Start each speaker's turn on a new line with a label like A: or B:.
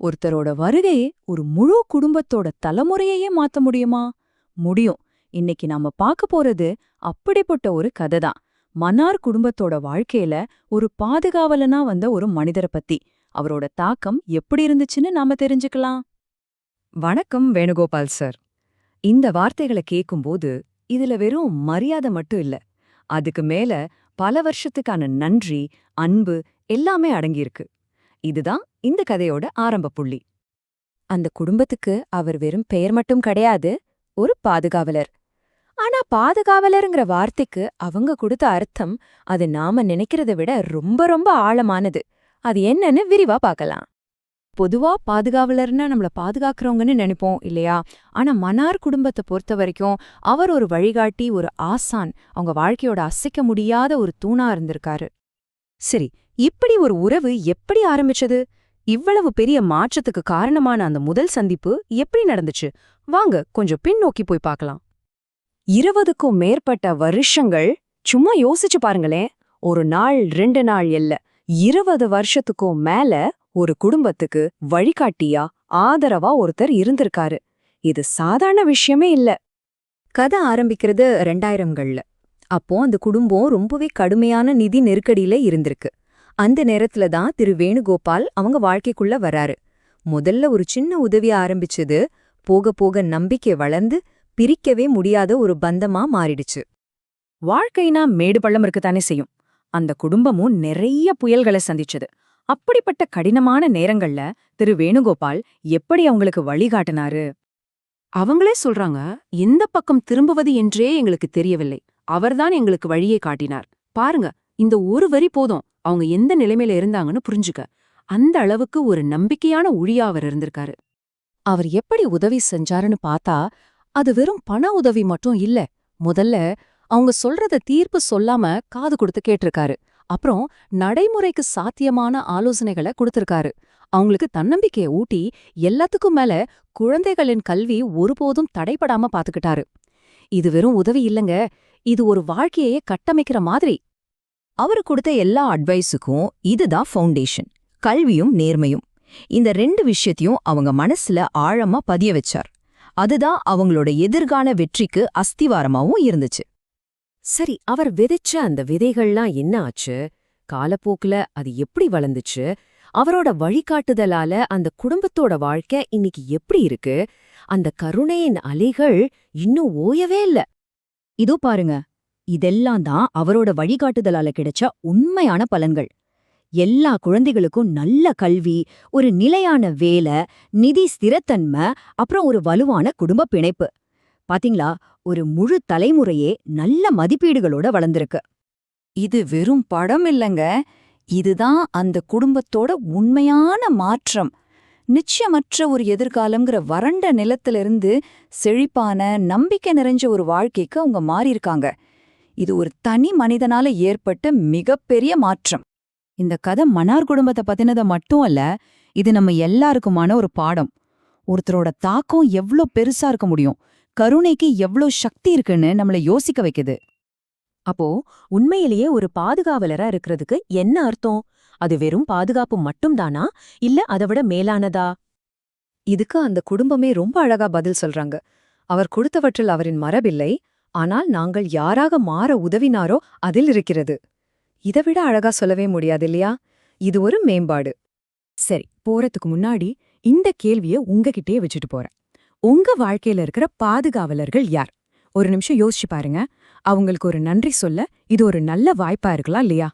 A: ஒருத்தரோட வருகையே ஒரு முழு குடும்பத்தோட தலைமுறையையே மாத்த முடியுமா? முடியும். இன்னைக்கு நாம பார்க்க போறது அப்படிப்பட்ட ஒரு கதை தான். மன்னார் குடும்பத்தோட வாழ்க்கையில ஒரு பாதுகாவலனா வந்த ஒரு மனிதரை பத்தி. அவரோட தாக்கம் எப்படி இருந்துச்சுன்னு நாம தெரிஞ்சுக்கலாம்.
B: வணக்கம் வேணுகோபால் சார். இந்த வார்த்தைகளை கேட்கும்போது இதுல வெறும் மரியாதை மட்டும் இல்ல, அதுக்கு மேல பல வருஷத்துக்கான நன்றி, அன்பு எல்லாமே அடங்கியிருக்கு. இதுதான் இந்த கதையோட ஆரம்ப புள்ளி.
A: அந்த குடும்பத்துக்கு அவர் வெறும் பெயர் மட்டும் கிடையாது, ஒரு பாதுகாவலர். ஆனா பாதுகாவலருங்கிற வார்த்தைக்கு அவங்க கொடுத்த அர்த்தம் அது நாம நினைக்கிறத விட ரொம்ப ரொம்ப ஆழமானது. அது என்னன்னு விரிவா பார்க்கலாம். பொதுவா பாதுகாவலர்னா நம்மள பாதுகாக்கிறவங்கன்னு நினைப்போம் இல்லையா? ஆனா மன்னார் குடும்பத்தை பொறுத்த வரைக்கும் அவர் ஒரு வழிகாட்டி, ஒரு ஆசான், அவங்க வாழ்க்கையோட அசைக்க முடியாத ஒரு தூணா இருந்திருக்காரு. சரி, இப்படி ஒரு உறவு எப்படி ஆரம்பிச்சது? இவ்வளவு பெரிய மாற்றத்துக்கு காரணமான அந்த முதல் சந்திப்பு எப்படி நடந்துச்சு? வாங்க கொஞ்சம் பின்னோக்கி போய் பார்க்கலாம். 20க்கும் மேற்பட்ட வருஷங்கள். சும்மா யோசிச்சு பாருங்களேன். ஒரு நாள் 2 நாள் இல்ல, 20 வருஷத்துக்கும் மேல ஒரு குடும்பத்துக்கு வழிகாட்டியா, ஆதரவா ஒருத்தர் இருந்திருக்காரு. இது சாதாரண விஷயமே இல்ல. கதை ஆரம்பிக்கிறது 2000கள்ல. அப்போ அந்த குடும்பம் ரொம்பவே கடுமையான நிதி நெருக்கடியில இருந்திருக்கு. அந்த நேரத்துல தான் திரு வேணுகோபால் அவங்க வாழ்க்கைக்குள்ள வராரு. முதல்ல ஒரு சின்ன உதவியா ஆரம்பிச்சது போக போக நம்பிக்கை வளர்ந்து பிரிக்கவே முடியாத ஒரு பந்தமா மாறிடுச்சு. வாழ்க்கைனா மேடு பள்ளம் இருக்குத்தானே செய்யும். அந்த குடும்பமும் நிறைய புயல்களை சந்திச்சது. அப்படிப்பட்ட கடினமான நேரங்கள்ல திரு வேணுகோபால் எப்படி அவங்களுக்கு வழிகாட்டினாரு? அவங்களே சொல்றாங்க, எந்த பக்கம் திரும்புவது என்றே எங்களுக்கு தெரியவில்லை. அவர்தான் எங்களுக்கு வழியை காட்டினார். பாருங்க, இந்த ஒரு வரி போதும் அவங்க எந்த நிலைமையில இருந்தாங்கன்னு புரிஞ்சுக்க. அந்த அளவுக்கு ஒரு நம்பிக்கையான ஊழியா அவர் இருந்திருக்காரு. அவர் எப்படி உதவி செஞ்சாருன்னு பார்த்தா, அது வெறும் பண உதவி மட்டும் இல்ல. முதல்ல அவங்க சொல்றத தீர்ப்பு சொல்லாம காது கொடுத்து கேட்டிருக்காரு. அப்புறம் நடைமுறைக்கு சாத்தியமான ஆலோசனைகளை கொடுத்திருக்காரு. அவங்களுக்கு தன்னம்பிக்கையை ஊட்டி எல்லாத்துக்கும் மேல குழந்தைகளின் கல்வி ஒருபோதும் தடைபடாம பாத்துக்கிட்டாரு. இது வெறும் உதவி இல்லங்க, இது ஒரு வாழ்க்கையே கட்டமைக்கிற மாதிரி. அவரு கொடுத்த எல்லா அட்வைஸுக்கும் இதுதான் ஃபவுண்டேஷன். கல்வியும் நேர்மையும். இந்த 2 விஷயத்தையும் அவங்க மனசுல ஆழமா பதிய வச்சார். அதுதான் அவங்களோட எதிர்கால வெற்றிக்கு அஸ்திவாரமாவும் இருந்துச்சு. சரி, அவர் விதைச்ச அந்த விதைகள்லாம் என்ன ஆச்சு? காலப்போக்குல அது எப்படி வளர்ந்துச்சு? அவரோட வழிகாட்டுதலால அந்த குடும்பத்தோட வாழ்க்கை இன்னைக்கு எப்படி இருக்கு? அந்த கருணையின் அலைகள் இன்னும் ஓயவே இல்ல. இதோ பாருங்க, இதெல்லாம் தான் அவரோட வழிகாட்டுதலால கிடைச்ச உண்மையான பலன்கள். எல்லா குழந்தைகளுக்கும் நல்ல கல்வி, ஒரு நிலையான வேலை, நிதி ஸ்திரத்தன்மை, அப்புறம் ஒரு வலுவான குடும்ப பிணைப்பு. பாத்தீங்களா, ஒரு முழு தலைமுறையே நல்ல மதிப்பீடுகளோட வளர்ந்திருக்கு. இது வெறும் படம் இல்லங்க, இதுதான் அந்த குடும்பத்தோட உண்மையான மாற்றம். நிச்சயமற்ற ஒரு எதிர்காலம்ங்கிற வறண்ட நிலத்திலிருந்து செழிப்பான, நம்பிக்கை நிறைஞ்ச ஒரு வாழ்க்கைக்கு அவங்க மாறியிருக்காங்க. இது ஒரு தனி மனிதனால ஏற்பட்ட மிகப்பெரிய மாற்றம். இந்த கதை மன்னார் குடும்பத்தை பத்தினதை மட்டும் அல்ல, இது நம்ம எல்லாருக்குமான ஒரு பாடம். ஒருத்தரோட தாக்கம் எவ்ளோ பெருசா இருக்க முடியும், கருணைக்கு எவ்ளோ சக்தி இருக்குன்னு நம்மள யோசிக்க வைக்குது. அப்போ உண்மையிலேயே ஒரு பாதுகாவலரா இருக்கிறதுக்கு என்ன அர்த்தம்? அது வெறும் பாதுகாப்பு மட்டும்தானா, இல்ல அதை விட மேலானதா? இதுக்கு அந்த குடும்பமே ரொம்ப அழகா பதில் சொல்றாங்க. அவர் கொடுத்தவற்றில் அவரின் மரபில்லை, ஆனால் நாங்கள் யாராக மாற உதவினாரோ அதில் இருக்கிறது. இதைவிட அழகா சொல்லவே முடியாது இல்லையா? இது ஒரு மேம்பாடு. சரி, போறதுக்கு முன்னாடி இந்த கேள்வியை உங்ககிட்டயே வச்சுட்டு போறேன். உங்க வாழ்க்கையில இருக்கிற பாதுகாவலர்கள் யார்? ஒரு நிமிஷம் யோசிச்சு பாருங்க. அவங்களுக்கு ஒரு நன்றி சொல்ல இது ஒரு நல்ல வாய்ப்பா இருக்கலாம் இல்லையா?